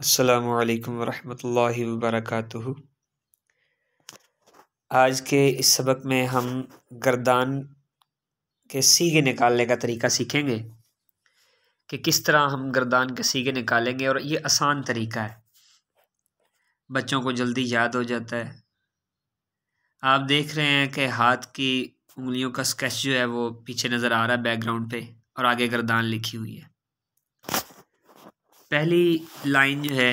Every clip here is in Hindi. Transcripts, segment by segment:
अस्सलामु अलैकुम वरहमतुल्लाहि वबरकातुहू। आज के इस सबक में हम गर्दान के सीगे निकालने का तरीका सीखेंगे कि किस तरह हम गर्दान के सीगे निकालेंगे, और ये आसान तरीका है, बच्चों को जल्दी याद हो जाता है। आप देख रहे हैं कि हाथ की उंगलियों का स्केच जो है वो पीछे नज़र आ रहा है बैकग्राउंड पे, और आगे गर्दान लिखी हुई है। पहली लाइन जो है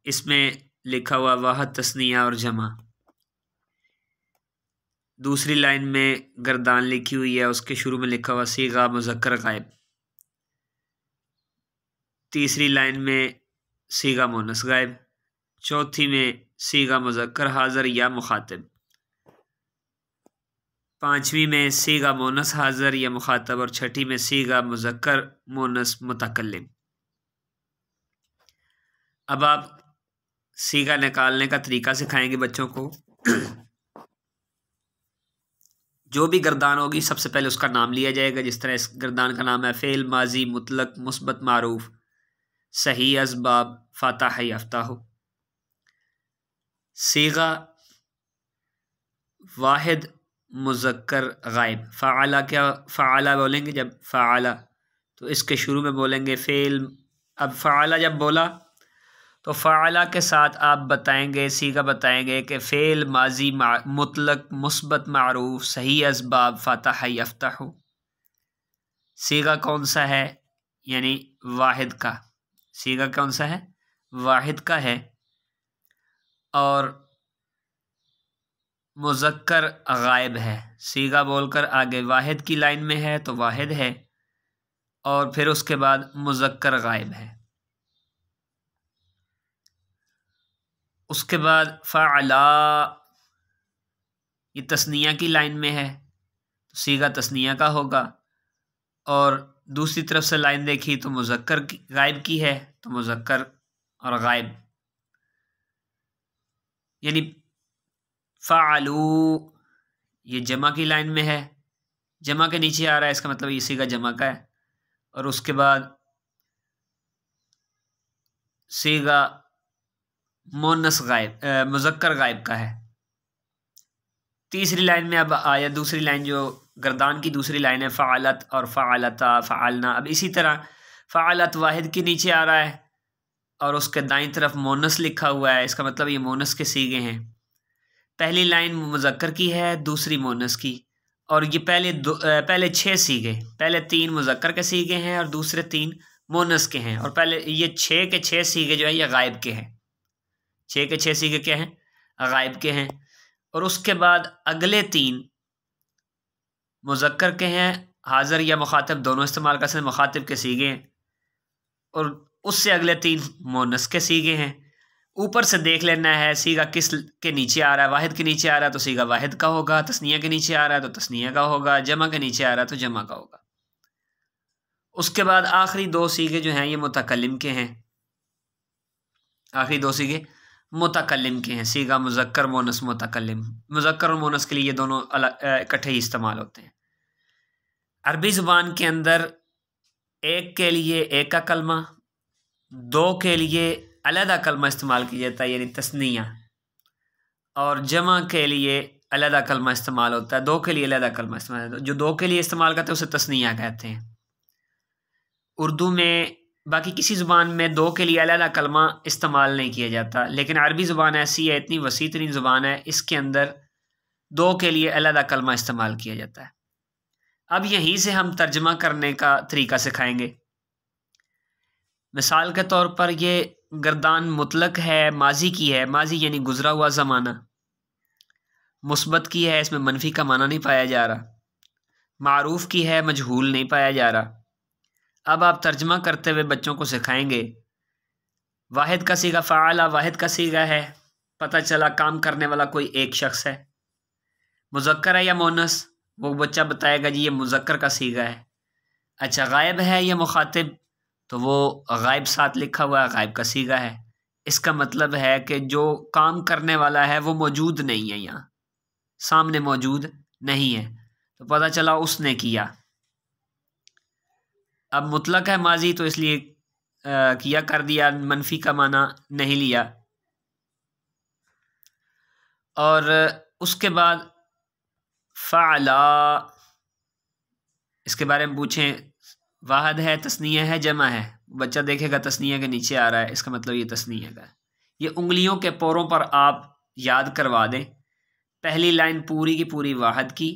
इसमें लिखा हुआ वाहद, तस्निया और जमा। दूसरी लाइन में गर्दान लिखी हुई है, उसके शुरू में लिखा हुआ सीगा मुज़क्कर गायब। तीसरी लाइन में सीगा मुन्नस गायब। चौथी में सीगा मुज़क्कर हाज़िर या मुखातिब। पांचवी में सीगा मुन्नस हाज़िर या मुखातब, और छठी में सीगा मुज़क्कर मुन्नस मुतकल्लिम। अब आप सीगा निकालने का तरीका सिखाएंगे बच्चों को। जो भी गर्दान होगी सबसे पहले उसका नाम लिया जाएगा। जिस तरह इस गर्दान का नाम है फ़ेल माजी मुतलक मुस्बत मारूफ सही असबाब फ़ातह यफ्ताह। सीगा वाहिद मुज़क्कर गायब। फ़ाअला, क्या फ़ाअला बोलेंगे जब फ़ाअला, तो इसके शुरू में बोलेंगे फ़ेल। अब फ़ाअला जब बोला तो फ़ाअला के साथ आप बताएंगे, सीगा बताएंगे कि फ़ेल माजी मुतलक मुस्बत मारूफ सही असबाब फ़ातह यफ्ताह। सीगा कौन सा है? यानी वाहिद का। सीगा कौन सा है? वाहिद का है। और मुज़क्कर गायब है। सीगा बोलकर आगे वाहिद की लाइन में है तो वाहिद है, और फिर उसके बाद मुज़क्कर गायब है। उसके बाद फ़अला, ये तस्निया की लाइन में है तो सीगा तस्निया का होगा, और दूसरी तरफ से लाइन देखी तो मुज़क्कर गायब की है तो मुज़क्कर और गायब। यानी फ़अलू ये जमा की लाइन में है, जमा के नीचे आ रहा है, इसका मतलब ये सीगा जमा का है। और उसके बाद सीगा मुन्नस गायब मुज़क्कर गायब का है। तीसरी लाइन में अब आया, दूसरी लाइन जो गर्दान की दूसरी लाइन है फ़अलत और फ़अलता फ़अलना। अब इसी तरह फ़अलत वाहिद के नीचे आ रहा है और उसके दाईं तरफ मुन्नस लिखा हुआ है, इसका मतलब ये मुन्नस के सीगे हैं। पहली लाइन मुज़क्कर की है, दूसरी मुन्नस की, और ये पहले 6 सीगे, पहले 3 मुज़क्कर के सीगे हैं और दूसरे 3 मुन्नस के हैं, और पहले ये 6 के 6 सीगे जो है ये गायब के हैं। 6 के 6 सीगे क्या हैं? गायब के हैं। और उसके बाद अगले 3 मुज़क्कर के हैं, हाज़िर या मुखातिब दोनों इस्तेमाल कर सकते हैं, मुखातिब के सीगे हैं। और उससे अगले 3 मुन्नस के सीगे हैं। ऊपर से देख लेना है सीगा किस के नीचे आ रहा है। वाहिद के नीचे आ रहा है तो सीगा वाहिद का होगा, तस्निया के नीचे आ रहा है तो तस्निया का होगा, जमा के नीचे आ रहा है तो जमा का होगा। उसके बाद आखिरी 2 सीगे जो हैं ये मुतकल्लिम के हैं। आखिरी 2 सीगे मुतकल्लिम के हैं। सीगा मुज़क्कर मुन्नस मुतकल्लिम। मुज़क्कर और मुन्नस के लिए ये दोनों इकट्ठे ही इस्तेमाल होते हैं। अरबी ज़ुबान के अंदर एक के लिए एक का कलमा, 2 के लिए अलहदा कलमा इस्तेमाल किया जाता है यानी तस्निया, और जमा के लिए अलहदा कलमा इस्तेमाल होता है। 2 के लिए अलहदा कलमा इस्तेमाल होता है। जो 2 के लिए इस्तेमाल करते हैं उसे तस्निया कहते हैं उर्दू में। बाकी किसी ज़ुबान में 2 के लिए अलहदा कलमा इस्तेमाल नहीं किया जाता, लेकिन अरबी ज़ुबान ऐसी है, इतनी वसी तरीन ज़ुबान है, इसके अंदर 2 के लिए अलहदा कलमा इस्तेमाल किया जाता है। अब यहीं से हम तर्जमा करने का तरीका सिखाएंगे। मिसाल के तौर पर ये गर्दान मुतलक है, माजी की है, माजी यानी गुजरा हुआ ज़माना, मुस्बत की है, इसमें मनफी का माना नहीं पाया जा रहा, मारूफ की है, मजहूल नहीं पाया जा रहा। अब आप तर्जमा करते हुए बच्चों को सिखाएंगे। वाहिद का सीगा फ़अला, वाहिद का सीगा है, पता चला काम करने वाला कोई एक शख्स है। मुज़क्कर है या मुन्नस, वो बच्चा बताएगा जी ये मुज़क्कर का सीगा है। अच्छा, गायब है या मुखातिब, तो वो गायब साथ लिखा हुआ है, गायब का सीगा है। इसका मतलब है कि जो काम करने वाला है वो मौजूद नहीं है, यहाँ सामने मौजूद नहीं है, तो पता चला उसने किया। अब मुतलक है माजी तो इसलिए किया, कर दिया, मनफी का माना नहीं लिया। और उसके बाद फ़अला, इसके बारे में पूछें वाहद है, तस्नीया है, जमा है, बच्चा देखेगा तस्नीया के नीचे आ रहा है, इसका मतलब ये तस्नीया का है। ये उंगलियों के पोरों पर आप याद करवा दें। पहली लाइन पूरी की पूरी वाहद की,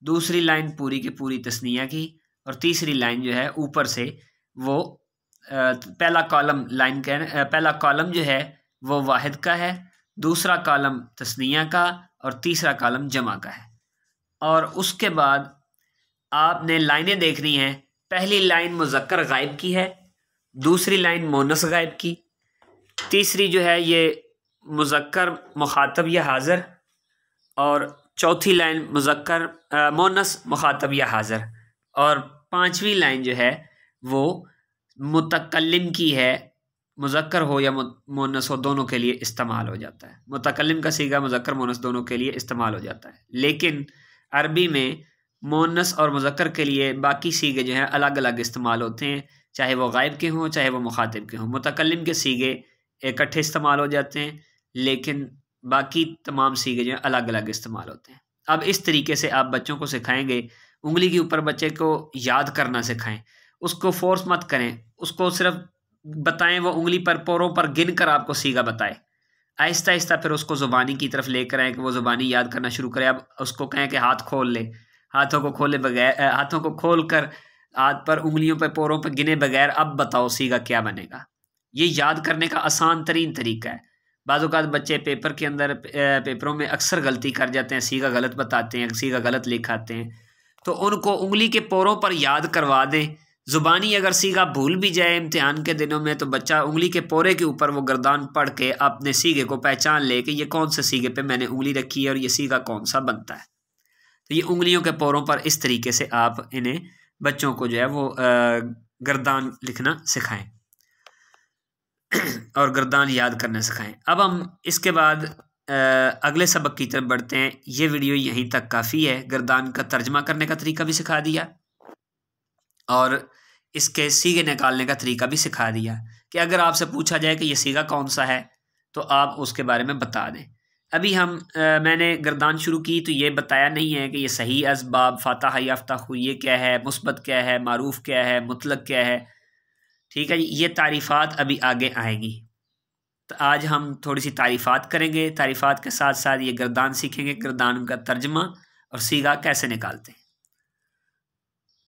दूसरी लाइन पूरी की पूरी तस्नीया की, और तीसरी लाइन जो है ऊपर से वो पहला कॉलम लाइन का पहला कॉलम जो है वो वाहिद का है, दूसरा कॉलम तस्नीया का, और तीसरा कॉलम जमा का है। और उसके बाद आपने लाइनें देखनी हैं। पहली लाइन मुज़क्कर गायब की है, दूसरी लाइन मोनस गायब की, तीसरी जो है ये मुज़क्कर मुखातब या हाज़िर, और चौथी लाइन मुज़क्कर मोनस मुखातब या हाज़िर, और पांचवी लाइन जो है वो मुतकल्लिम की है। मुज़क्कर हो या मोनस हो, दोनों के लिए इस्तेमाल हो जाता है। मुतकल्लिम का सीगा मुज़क्कर मोनस दोनों के लिए इस्तेमाल हो जाता है, लेकिन अरबी में मोनस और मुज़क्कर के लिए बाकी सीगे जो हैं अलग अलग इस्तेमाल होते हैं, चाहे वो गायब के हों चाहे वो मुखातिब के हों। मुतकल्लिम के सीगे इकट्ठे इस्तेमाल हो जाते हैं, लेकिन बाकी तमाम सीगे जो हैं अलग अलग इस्तेमाल होते हैं। अब इस तरीके से आप बच्चों को सिखाएंगे। उंगली के ऊपर बच्चे को याद करना सिखाएं, उसको फोर्स मत करें, उसको सिर्फ बताएं, वो उंगली पर पोरों पर गिन कर आपको सीगा बताए। आहिस्ता आहिस्ता फिर उसको ज़ुबानी की तरफ लेकर आए कि वो ज़ुबानी याद करना शुरू करे। अब उसको कहें कि हाथ खोल ले, हाथों को खोले बगैर, हाथों को खोल कर हाथ पर उंगलियों पर पोरों पर गिने बगैर अब बताओ सीगा क्या बनेगा। ये याद करने का आसान तरीन तरीका है। बाज़ औक़ात बच्चे पेपर के अंदर पेपरों में अक्सर गलती कर जाते हैं, सीगा गलत बताते हैं, सीगा गलत लिखाते हैं, तो उनको उंगली के पोरों पर याद करवा दें। ज़ुबानी अगर सीगा भूल भी जाए इम्तिहान के दिनों में, तो बच्चा उंगली के पोरे के ऊपर वो गर्दान पढ़ के अपने सीगे को पहचान ले कि ये कौन से सीगे पे मैंने उंगली रखी है और ये सीगा कौन सा बनता है। तो ये उंगलियों के पोरों पर इस तरीके से आप इन्हें बच्चों को जो है वो गर्दान लिखना सिखाएं और गर्दान याद करना सिखाएं। अब हम इसके बाद अगले सबक की तरफ बढ़ते हैं। ये वीडियो यहीं तक काफ़ी है। गर्दान का तर्जमा करने का तरीका भी सिखा दिया और इसके सीगे निकालने का तरीका भी सिखा दिया कि अगर आपसे पूछा जाए कि ये सीगा कौन सा है तो आप उसके बारे में बता दें। अभी मैंने गर्दान शुरू की तो ये बताया नहीं है कि ये सही असबाब, फ़ातहा याफ्ताहु ये क्या है, मुस्बत क्या है, मारूफ क्या है, मुतलक क्या है। ठीक है, ये तारीफ़ात अभी आगे आएंगी। तो आज हम थोड़ी सी तारीफ़ात करेंगे, तारीफ़ात के साथ साथ ये गर्दान सीखेंगे, गर्दान का तर्जमा और सीगा कैसे निकालते हैं।